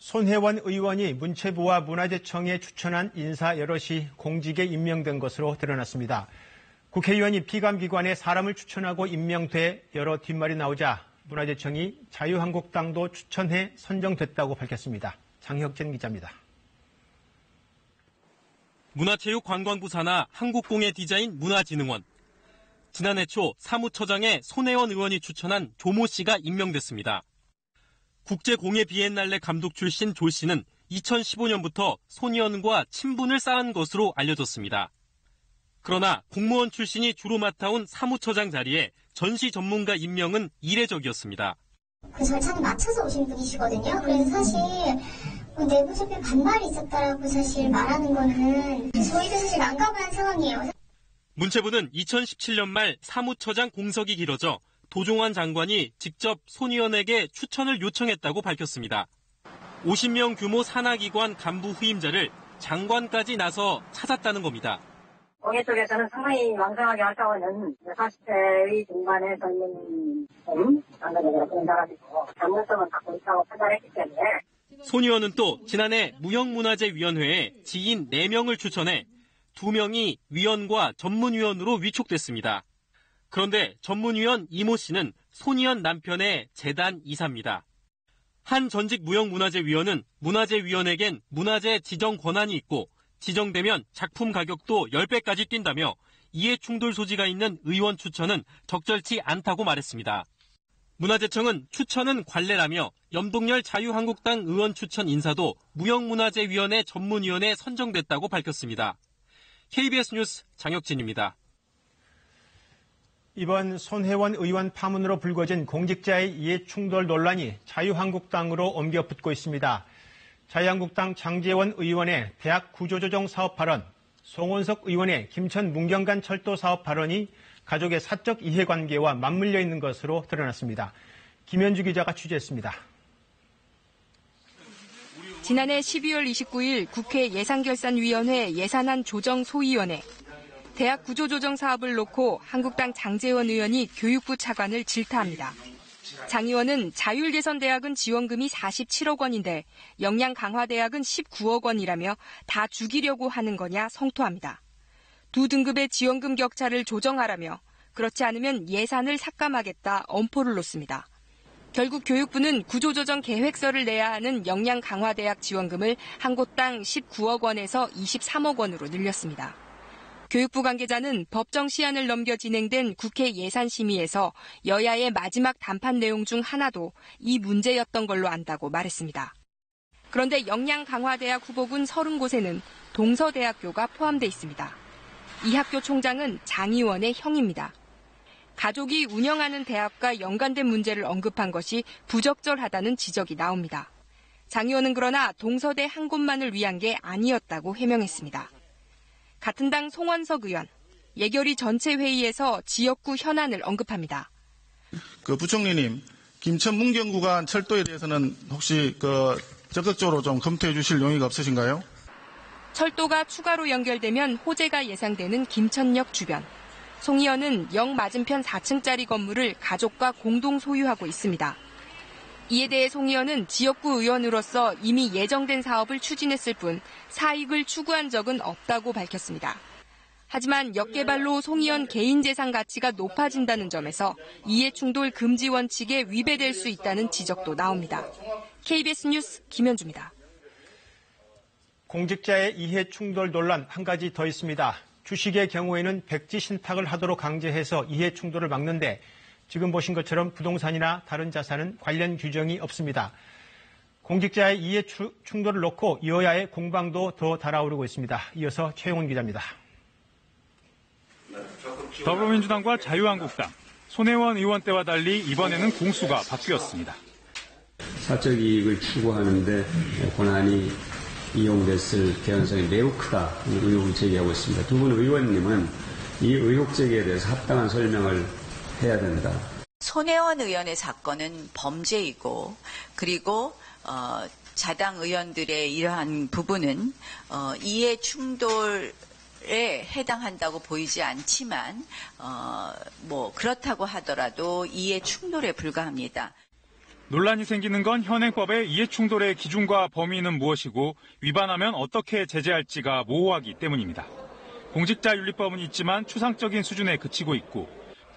손혜원 의원이 문체부와 문화재청에 추천한 인사 여럿이 공직에 임명된 것으로 드러났습니다. 국회의원이 피감기관에 사람을 추천하고 임명돼 여러 뒷말이 나오자 문화재청이 자유한국당도 추천해 선정됐다고 밝혔습니다. 장혁진 기자입니다. 문화체육관광부 산하 한국공예디자인 문화진흥원. 지난해 초 사무처장에 손혜원 의원이 추천한 조모 씨가 임명됐습니다. 국제공예비엔날레 감독 출신 조 씨는 2015년부터 손 의원과 친분을 쌓은 것으로 알려졌습니다. 그러나 공무원 출신이 주로 맡아온 사무처장 자리에 전시 전문가 임명은 이례적이었습니다. 그 절차에 맞춰서 오신 분이시거든요. 그래서 사실 내부적인 반발이 있었다라고 사실 말하는 거는 저희도 사실 난감한 상황이에요. 문체부는 2017년 말 사무처장 공석이 길어져 도종환 장관이 직접 손 의원에게 추천을 요청했다고 밝혔습니다. 50명 규모 산하기관 간부 후임자를 장관까지 나서 찾았다는 겁니다. 공예 쪽에서는 상당히 왕성하게 활동하는 40대의 중반의 젊은 장관으로 그런 사람이고 전문성을 갖고 있다고 판단했기 때문에 손 의원은 또 지난해 무형문화재위원회에 지인 4명을 추천해 2명이 위원과 전문위원으로 위촉됐습니다. 그런데 전문위원 이모 씨는 손 의원 남편의 재단 이사입니다. 한 전직 무형문화재위원은 문화재위원에겐 문화재 지정 권한이 있고 지정되면 작품 가격도 10배까지 뛴다며 이해충돌 소지가 있는 의원 추천은 적절치 않다고 말했습니다. 문화재청은 추천은 관례라며 염동열 자유한국당 의원 추천 인사도 무형문화재위원회 전문위원회에 선정됐다고 밝혔습니다. KBS 뉴스 장혁진입니다. 이번 손혜원 의원 파문으로 불거진 공직자의 이해충돌 논란이 자유한국당으로 옮겨 붙고 있습니다. 자유한국당 장제원 의원의 대학 구조조정 사업 발언, 송원석 의원의 김천 문경간 철도 사업 발언이 가족의 사적 이해관계와 맞물려 있는 것으로 드러났습니다. 김현주 기자가 취재했습니다. 지난해 12월 29일 국회 예산결산위원회 예산안 조정 소위원회. 대학 구조조정 사업을 놓고 한국당 장제원 의원이 교육부 차관을 질타합니다. 장 의원은 자율개선대학은 지원금이 47억 원인데 역량강화대학은 19억 원이라며 다 죽이려고 하는 거냐 성토합니다. 두 등급의 지원금 격차를 조정하라며 그렇지 않으면 예산을 삭감하겠다 엄포를 놓습니다. 결국 교육부는 구조조정 계획서를 내야 하는 역량강화대학 지원금을 한국당 19억 원에서 23억 원으로 늘렸습니다. 교육부 관계자는 법정 시한을 넘겨 진행된 국회 예산심의에서 여야의 마지막 담판 내용 중 하나도 이 문제였던 걸로 안다고 말했습니다. 그런데 역량강화대학 후보군 30곳에는 동서대학교가 포함돼 있습니다. 이 학교 총장은 장 의원의 형입니다. 가족이 운영하는 대학과 연관된 문제를 언급한 것이 부적절하다는 지적이 나옵니다. 장 의원은 그러나 동서대 한 곳만을 위한 게 아니었다고 해명했습니다. 같은 당 송원석 의원, 예결위 전체 회의에서 지역구 현안을 언급합니다. 부총리님, 김천 문경 구간 철도에 대해서는 혹시 적극적으로 좀 검토해 주실 용의가 없으신가요? 철도가 추가로 연결되면 호재가 예상되는 김천역 주변. 송 의원은 역 맞은편 4층짜리 건물을 가족과 공동 소유하고 있습니다. 이에 대해 송 의원은 지역구 의원으로서 이미 예정된 사업을 추진했을 뿐 사익을 추구한 적은 없다고 밝혔습니다. 하지만 역 개발로 송 의원 개인 재산 가치가 높아진다는 점에서 이해충돌 금지 원칙에 위배될 수 있다는 지적도 나옵니다. KBS 뉴스 김현주입니다. 공직자의 이해충돌 논란 한 가지 더 있습니다. 주식의 경우에는 백지 신탁을 하도록 강제해서 이해충돌을 막는데 지금 보신 것처럼 부동산이나 다른 자산은 관련 규정이 없습니다. 공직자의 이해충돌을 놓고 여야의 공방도 더 달아오르고 있습니다. 이어서 최용훈 기자입니다. 더불어민주당과 자유한국당, 손혜원 의원 때와 달리 이번에는 공수가 바뀌었습니다. 사적 이익을 추구하는데 권한이 이용됐을 개연성이 매우 크다 의혹을 제기하고 있습니다. 두 분 의원님은 이 의혹 제기에 대해서 합당한 설명을 해야 된다. 손혜원 의원의 사건은 범죄이고 그리고 자당 의원들의 이러한 부분은 이해 충돌에 해당한다고 보이지 않지만 그렇다고 하더라도 이해 충돌에 불과합니다. 논란이 생기는 건 현행법의 이해충돌의 기준과 범위는 무엇이고 위반하면 어떻게 제재할지가 모호하기 때문입니다. 공직자윤리법은 있지만 추상적인 수준에 그치고 있고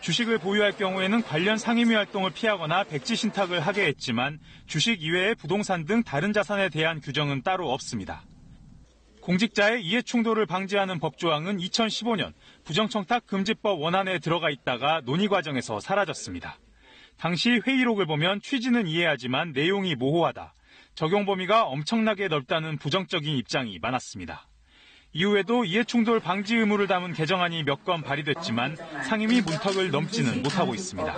주식을 보유할 경우에는 관련 상임위 활동을 피하거나 백지 신탁을 하게 했지만 주식 이외의 부동산 등 다른 자산에 대한 규정은 따로 없습니다. 공직자의 이해충돌을 방지하는 법조항은 2015년 부정청탁금지법 원안에 들어가 있다가 논의 과정에서 사라졌습니다. 당시 회의록을 보면 취지는 이해하지만 내용이 모호하다, 적용 범위가 엄청나게 넓다는 부정적인 입장이 많았습니다. 이후에도 이해충돌 방지 의무를 담은 개정안이 몇 건 발의됐지만 상임위 문턱을 넘지는 못하고 있습니다.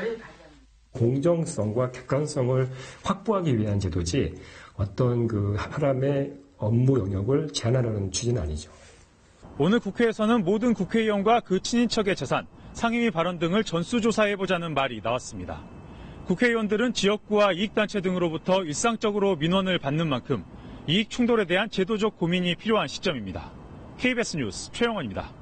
공정성과 객관성을 확보하기 위한 제도지 어떤 사람의 업무 영역을 제한하려는 취지는 아니죠. 오늘 국회에서는 모든 국회의원과 그 친인척의 재산, 상임위 발언 등을 전수조사해보자는 말이 나왔습니다. 국회의원들은 지역구와 이익단체 등으로부터 일상적으로 민원을 받는 만큼 이익 충돌에 대한 제도적 고민이 필요한 시점입니다. KBS 뉴스 최영원입니다.